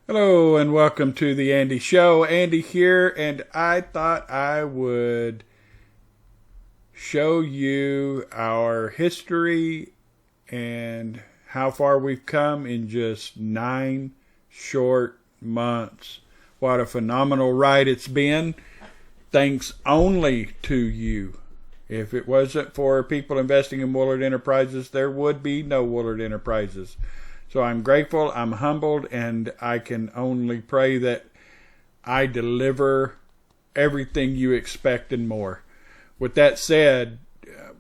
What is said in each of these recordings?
Hello and welcome to the Andy Show. Andy here, and I thought I would show you our history and how far we've come in just 9 short months. What a phenomenal ride it's been. Thanks only to you. If it wasn't for people investing in Woolard Enterprises, there would be no Woolard Enterprises. So I'm grateful, I'm humbled, and I can only pray that I deliver everything you expect and more. With that said,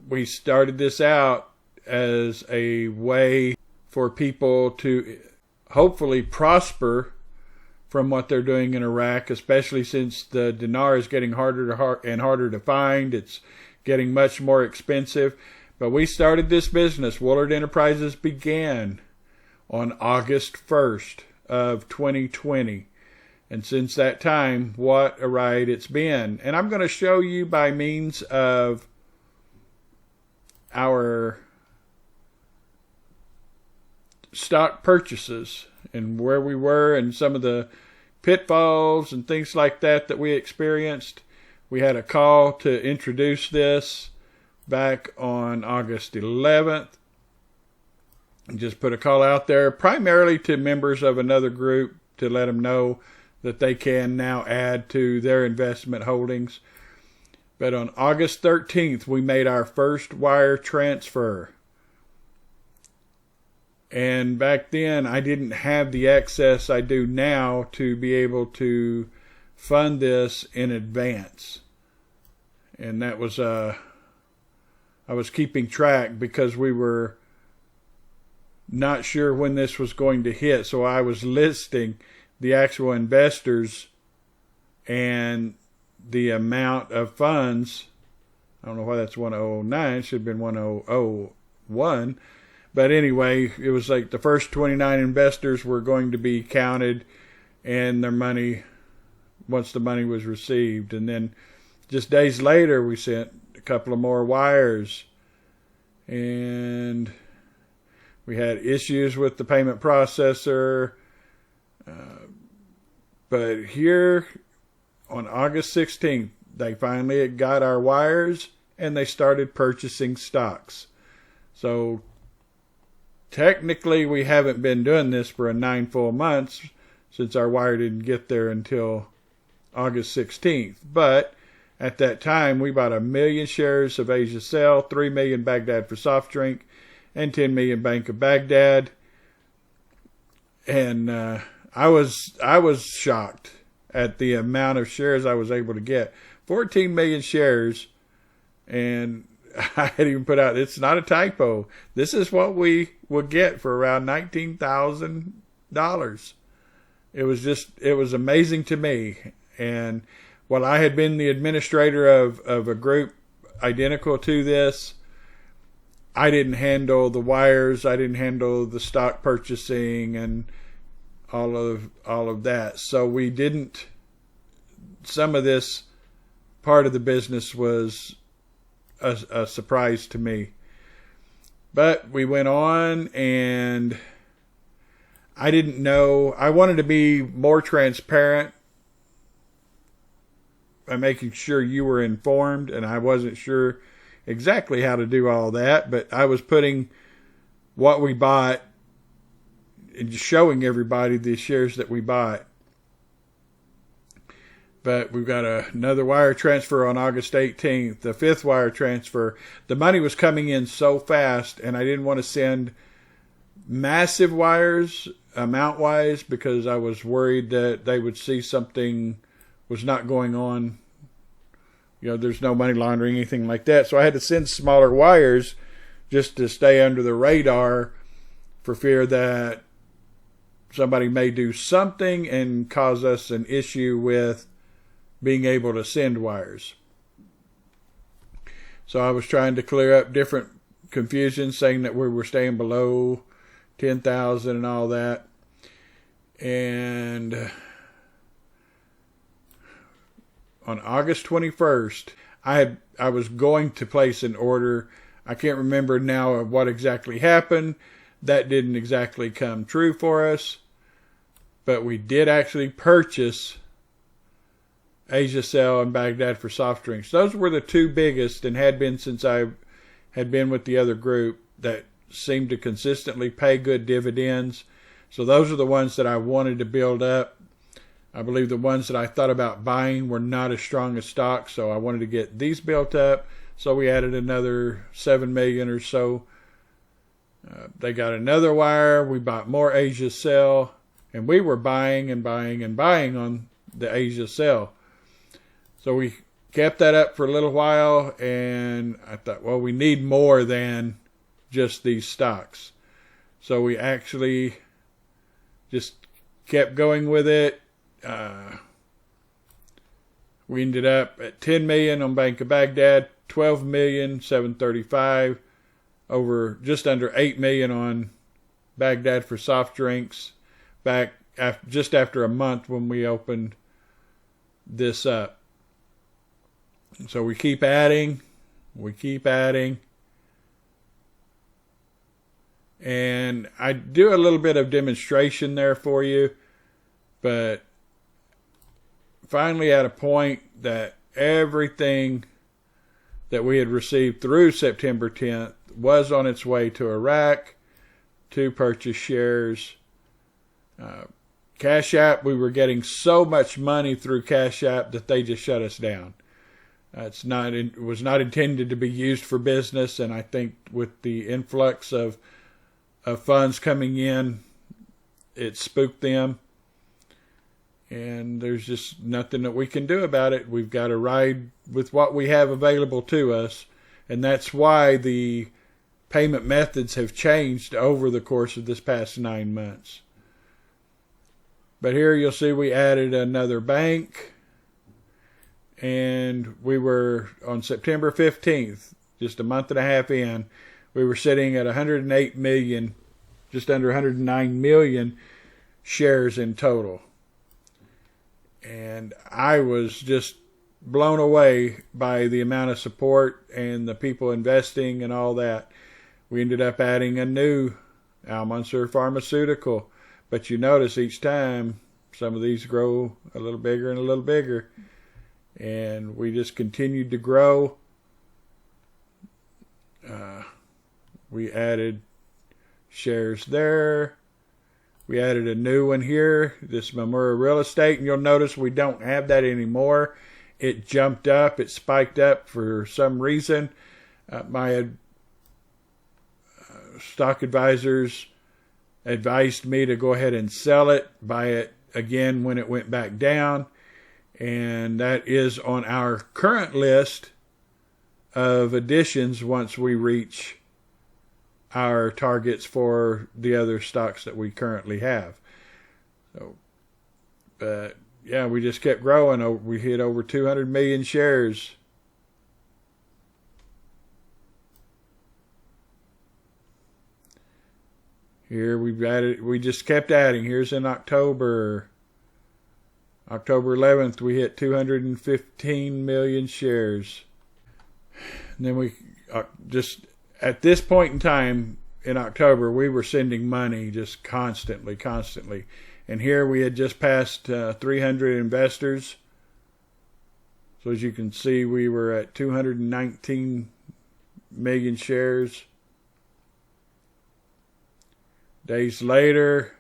we started this out as a way for people to hopefully prosper from what they're doing in Iraq, especially since the dinar is getting harder and harder to find. It's getting much more expensive. But we started this business. Woolard Enterprises began on August 1st of 2020. And since that time, what a ride it's been. And I'm going to show you by means of our stock purchases and where we were and some of the pitfalls and things like that we experienced. We had a call to introduce this back on August 11th. Just put a call out there primarily to members of another group to let them know that they can now add to their investment holdings. But on August 13th, we made our first wire transfer. And back then, I didn't have the access I do now to be able to fund this in advance. And that was, I was keeping track because we were not sure when this was going to hit. So I was listing the actual investors and the amount of funds. I don't know why that's 1009. It should have been 1001. But anyway, it was like the first 29 investors were going to be counted and their money, once the money was received. And then just days later, we sent a couple of more wires. And we had issues with the payment processor. But here on August 16th, they finally got our wires and they started purchasing stocks. So technically, we haven't been doing this for 9 full months since our wire didn't get there until August 16th. But at that time, we bought 1 million shares of Asia Cell, 3 million Baghdad for soft drink, and 10 million Bank of Baghdad. And I was shocked at the amount of shares I was able to get. 14 million shares. And I had even put out, it's not a typo. This is what we would get for around $19,000. It was amazing to me. And while I had been the administrator of a group identical to this, I didn't handle the wires. I didn't handle the stock purchasing and all of that. So we didn't. Some of this part of the business was a surprise to me. But we went on, and I didn't know. I wanted to be more transparent by making sure you were informed, and I wasn't sure exactly how to do all that, but I was putting what we bought and just showing everybody the shares that we bought. But we've got another wire transfer on August 18th, the 5th wire transfer. The money was coming in so fast, and I didn't want to send massive wires amount-wise because I was worried that they would see something was not going on. You know, there's no money laundering, anything like that. So I had to send smaller wires just to stay under the radar for fear that somebody may do something and cause us an issue with being able to send wires. So I was trying to clear up different confusion, saying that we were staying below 10,000 and all that. And on August 21st, I was going to place an order. I can't remember now what exactly happened. That didn't exactly come true for us. but we did actually purchase Asia Cell and Baghdad for soft drinks. Those were the two biggest, and had been since I had been with the other group, that seemed to consistently pay good dividends. So those are the ones that I wanted to build up. I believe the ones that I thought about buying were not as strong as stock, so I wanted to get these built up. So we added another $7 million or so. They got another wire. We bought more Asia Cell, and we were buying and buying and buying on the Asia Cell. So we kept that up for a little while, and I thought, well, we need more than just these stocks. So we actually just kept going with it. We ended up at $10 million on Bank of Baghdad, $12,735,000, over just under $8 million on Baghdad for soft drinks, back just after a month when we opened this up. So we keep adding, and I do a little bit of demonstration there for you, but finally at a point that everything that we had received through September 10th was on its way to Iraq to purchase shares. Cash App, we were getting so much money through Cash App that they just shut us down. It was not intended to be used for business, and I think with the influx of funds coming in, it spooked them. And there's just nothing that we can do about it. We've got to ride with what we have available to us. And that's why the payment methods have changed over the course of this past 9 months. But here you'll see we added another bank. And we were on September 15th, just a month and a half in, we were sitting at 108 million, just under 109 million shares in total. And I was just blown away by the amount of support and the people investing and all that. We ended up adding a new Al-Mansur Pharmaceutical. But you notice each time some of these grow a little bigger and a little bigger. And we just continued to grow. We added shares there. We added a new one here, this Mamura Real Estate, and you'll notice we don't have that anymore. It jumped up, it spiked up for some reason. My stock advisors advised me to go ahead and sell it, buy it again when it went back down. And that is on our current list of additions once we reach our targets for the other stocks that we currently have. So, but yeah, we just kept growing. We hit over 200 million shares. Here we just kept adding. Here's in October 11th, we hit 215 million shares. And then we just, at this point in time in October, we were sending money just constantly. And here we had just passed 300 investors. So as you can see, we were at 219 million shares. Days later,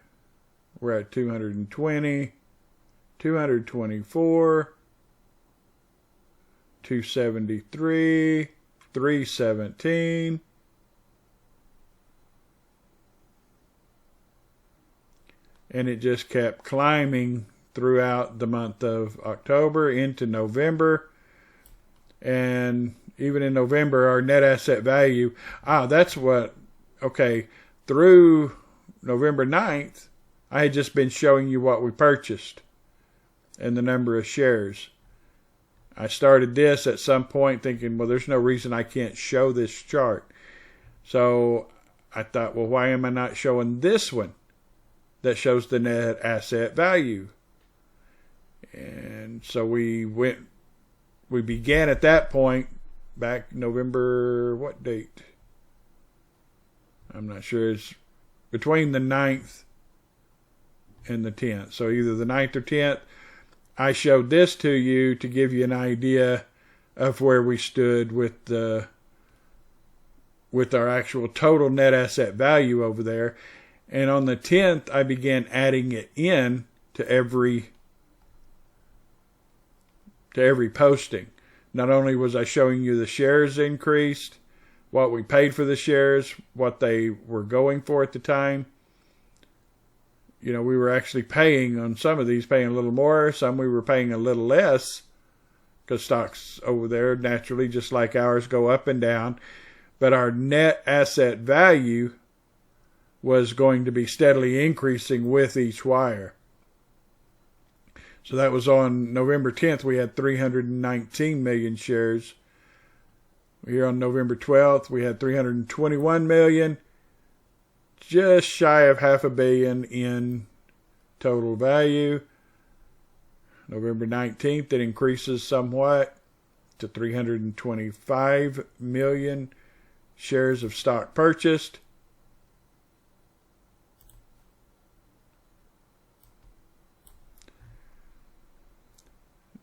we're at 220. 224, 273, 317, and it just kept climbing throughout the month of October into November. And even in November, our net asset value, through November 9th, I had just been showing you what we purchased and the number of shares. I started this at some point thinking, well, there's no reason I can't show this chart. So I thought, well, why am I not showing this one that shows the net asset value? And so we began at that point back November, what date? I'm not sure. It's between the 9th and the 10th. So either the 9th or 10th. I showed this to you to give you an idea of where we stood with our actual total net asset value over there. And on the 10th, I began adding it in to every posting. Not only was I showing you the shares increased, what we paid for the shares, what they were going for at the time. You know, we were actually paying on some of these, paying a little more. Some we were paying a little less because stocks over there naturally, just like ours, go up and down. But our net asset value was going to be steadily increasing with each wire. So that was on November 10th, we had 319 million shares. Here on November 12th, we had 321 million. Just shy of $500 million in total value. November 19th, it increases somewhat to 325 million shares of stock purchased.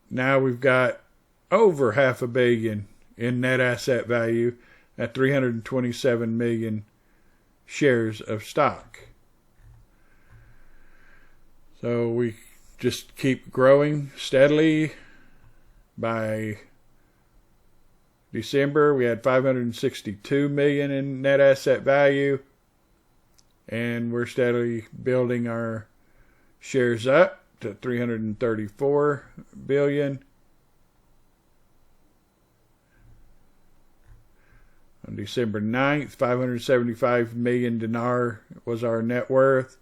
Now we've got over $500 million in net asset value at 327 million shares of stock. So we just keep growing steadily. By December, we had 562 million in net asset value, and we're steadily building our shares up to 334 billion. On December 9th, 575 million dinar was our net worth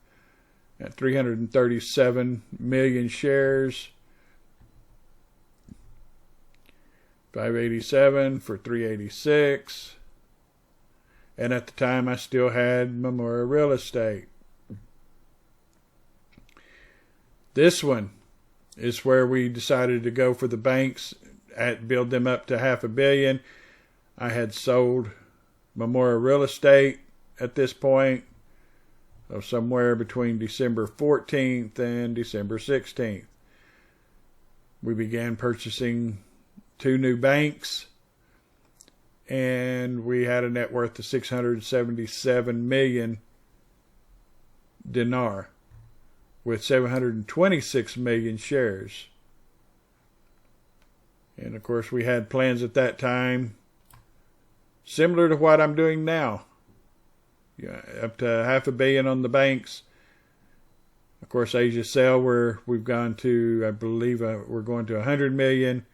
at 337 million shares. 587 for 386. And at the time I still had Memorial Real Estate. This one is where we decided to go for the banks, build them up to $500 million. I had sold Memorial Real Estate at this point, so somewhere between December 14th and December 16th. We began purchasing 2 new banks, and we had a net worth of 677 million dinar with 726 million shares. And of course we had plans at that time similar to what I'm doing now. Up to $500 million on the banks. Of course, Asia Cell, where we've gone to, I believe we're going to 100 million,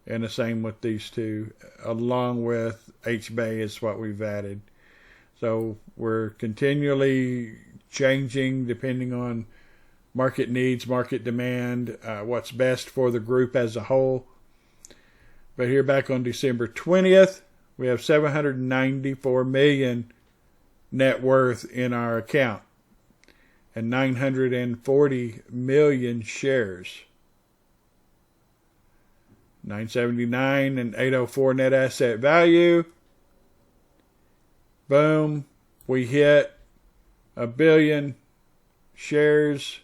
and the same with these two, along with H-Bay is what we've added. So we're continually changing depending on market needs, market demand, what's best for the group as a whole. But here back on December 20th, we have 794 million net worth in our account and 940 million shares. 979 and 804 net asset value. Boom. We hit 1 billion shares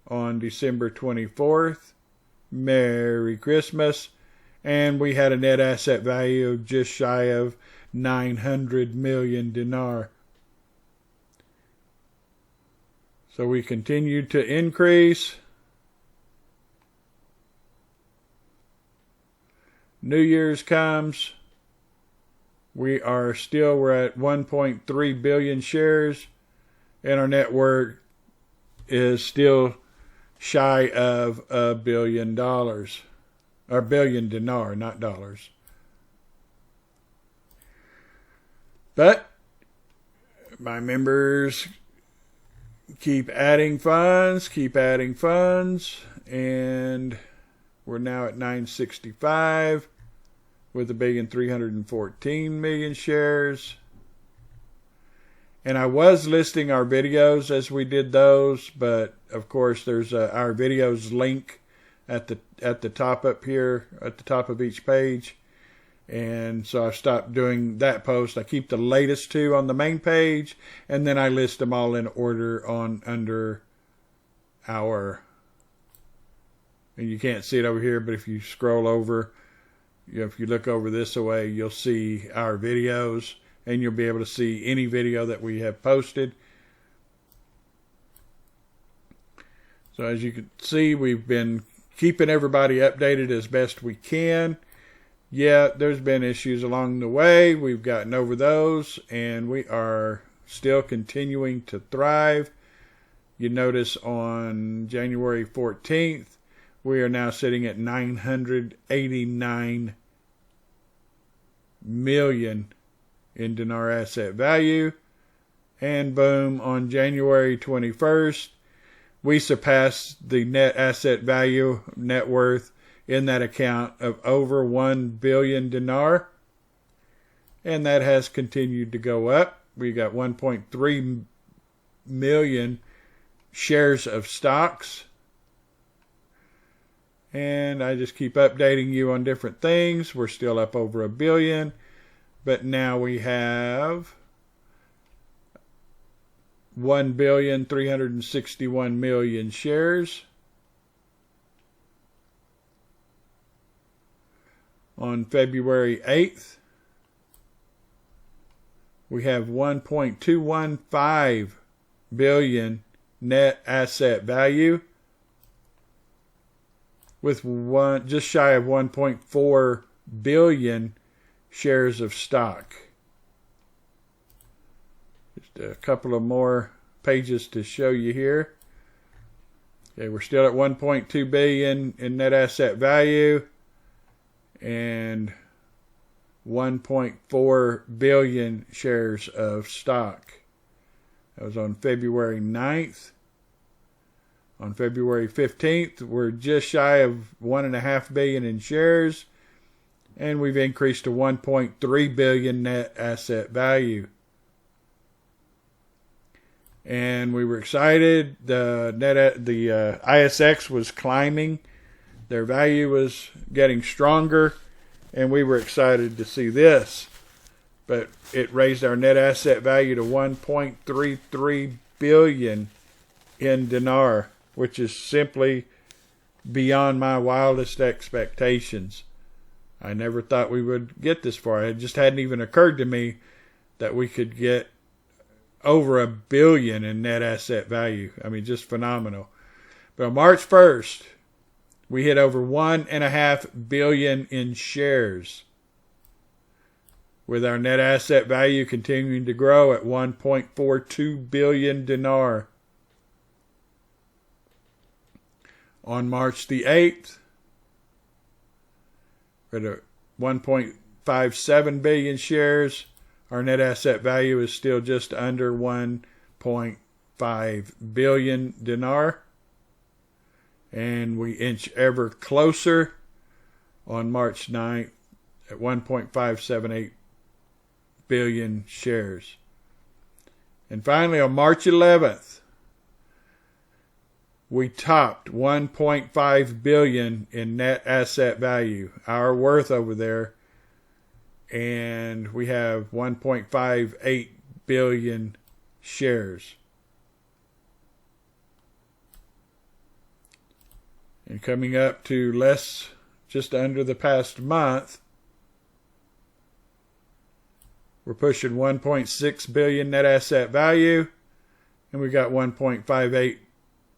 on December 24th. Merry Christmas. And we had a net asset value of just shy of 900 million dinar. So we continued to increase. New Year's comes. We're at 1.3 billion shares, and our net worth is still shy of $1 billion. Or billion dinar, not dollars. But my members keep adding funds, and we're now at 965 with 1,314 million shares. And I was listing our videos as we did those, but of course there's our videos link at the top up here, at the top of each page. And so I've stopped doing that post. I keep the latest 2 on the main page, and then I list them all in order under our, and you can't see it over here, but if you scroll over, if you look over this way, you'll see our videos, and you'll be able to see any video that we have posted. So as you can see, we've been keeping everybody updated as best we can. Yeah, there's been issues along the way. We've gotten over those, and we are still continuing to thrive. You notice on January 14th, we are now sitting at 989 million in dinar asset value. And boom, on January 21st, we surpassed the net asset value, net worth in that account of over 1 billion dinar. And that has continued to go up. We got 1.3 million shares of stocks. And I just keep updating you on different things. We're still up over 1 billion. But now we have 1,361,000,000 shares. On February 8th, we have 1.215 billion net asset value, with just shy of 1.4 billion shares of stock. Just a couple of more pages to show you here. Okay, we're still at 1.2 billion in net asset value and 1.4 billion shares of stock. That was on February 9th. On February 15th, we're just shy of 1.5 billion in shares, and we've increased to 1.3 billion net asset value. And we were excited. The ISX was climbing. Their value was getting stronger, and we were excited to see this. But it raised our net asset value to 1.33 billion in dinar, which is simply beyond my wildest expectations. I never thought we would get this far. It just hadn't even occurred to me that we could get over 1 billion in net asset value. I mean, just phenomenal. But on March 1st, we hit over 1.5 billion in shares, with our net asset value continuing to grow at 1.42 billion dinar. On March the 8th, we're at 1.57 billion shares. Our net asset value is still just under 1.5 billion dinar. And we inch ever closer on March 9th at 1.578 billion shares. And finally, on March 11th, we topped 1.5 billion in net asset value, our worth over there, and we have 1.58 billion shares. And coming up to just under the past month, we're pushing 1.6 billion net asset value, and we got 1.58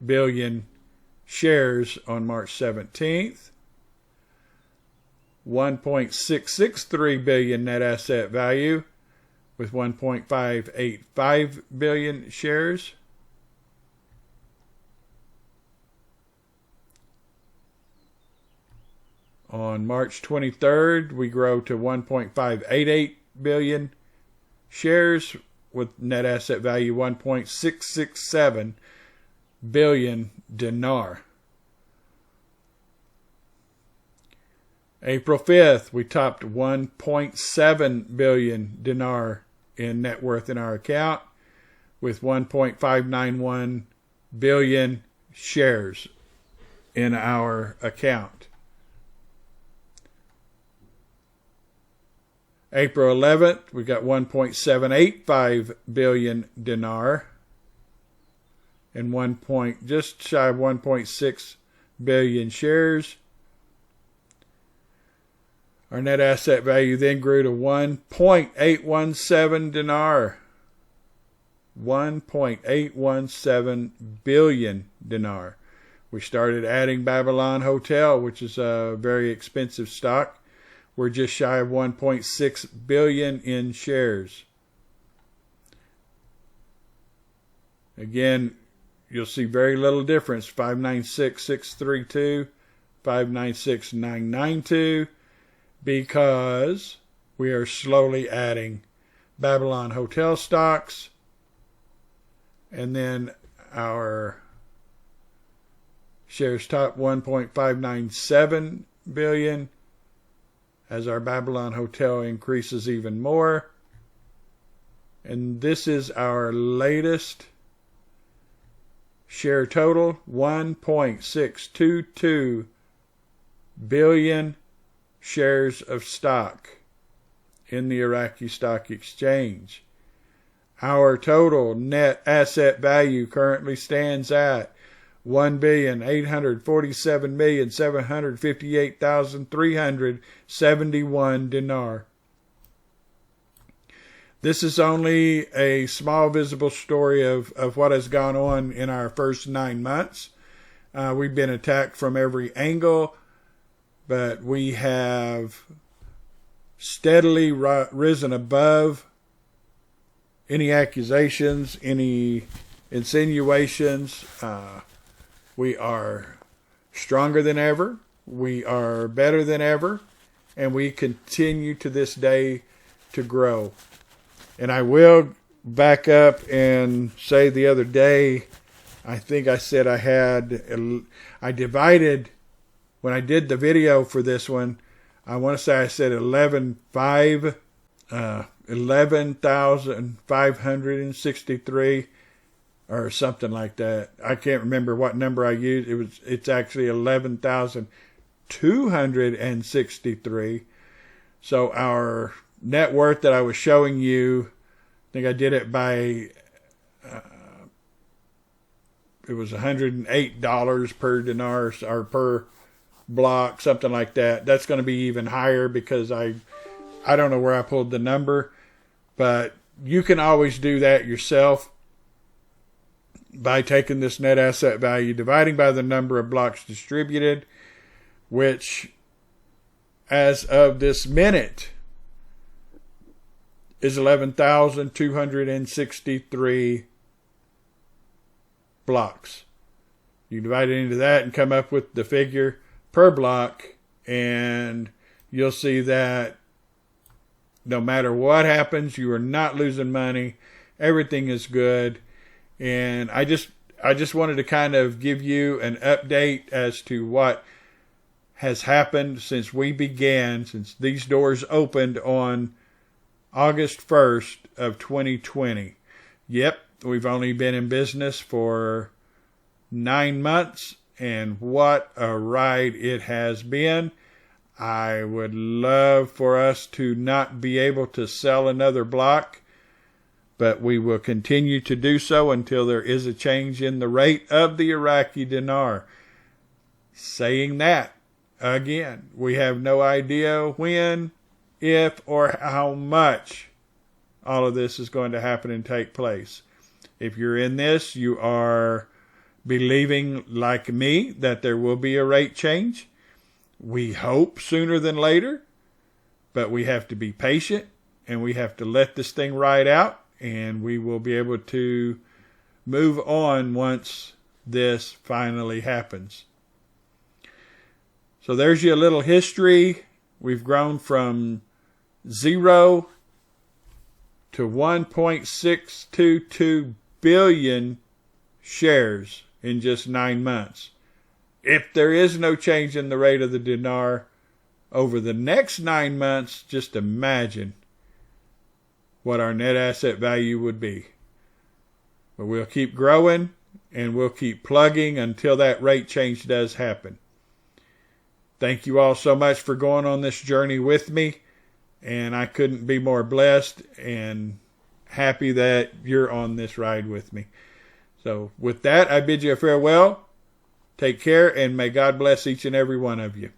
billion shares on March 17th. 1.663 billion net asset value with 1.585 billion shares. On March 23rd, we grow to 1.588 billion shares with net asset value 1.667 billion dinar. April 5th, we topped 1.7 billion dinar in net worth in our account with 1.591 billion shares in our account. April 11th, we got 1.785 billion dinar and just shy of 1.6 billion shares. Our net asset value then grew to 1.817 dinar. 1.817 billion dinar. We started adding Babylon Hotel, which is a very expensive stock. We're just shy of 1.6 billion in shares. Again, you'll see very little difference. 596,632, 596,992, because we are slowly adding Babylon Hotel stocks, and then our shares top 1.597 billion as our Babylon Hotel increases even more. And this is our latest share total, 1.622 billion shares of stock in the Iraqi Stock Exchange. Our total net asset value currently stands at 1,847,758,371 dinar. This is only a small visible story of what has gone on in our first 9 months. We've been attacked from every angle, but we have steadily risen above any accusations, any insinuations. We are stronger than ever. We are better than ever. And we continue to this day to grow. And I will back up and say the other day, I think I said I divided, when I did the video for this one, I want to say I said 11,563 or something like that. I can't remember what number I used. It's actually 11,263. So our net worth that I was showing you, I think I did it by, it was $108 per dinar or per block, something like that. That's going to be even higher because I don't know where I pulled the number, but you can always do that yourself by taking this net asset value, dividing by the number of blocks distributed, which as of this minute is 11,263 blocks. You divide it into that and come up with the figure per block, and you'll see that no matter what happens, you are not losing money. Everything is good. And I just wanted to kind of give you an update as to what has happened since we began, since these doors opened on August 1st of 2020. Yep, we've only been in business for 9 months, and what a ride it has been. I would love for us to not be able to sell another block, but we will continue to do so until there is a change in the rate of the Iraqi dinar. Saying that, again, we have no idea when, if, or how much all of this is going to happen and take place. If you're in this, you are believing, like me, that there will be a rate change. We hope sooner than later, but we have to be patient and we have to let this thing ride out, and we will be able to move on once this finally happens. So there's your little history. We've grown from 0 to 1.622 billion shares in just 9 months. If there is no change in the rate of the dinar over the next 9 months, just imagine what our net asset value would be. But we'll keep growing and we'll keep plugging until that rate change does happen. Thank you all so much for going on this journey with me, and I couldn't be more blessed and happy that you're on this ride with me. So with that, I bid you a farewell. Take care, and may God bless each and every one of you.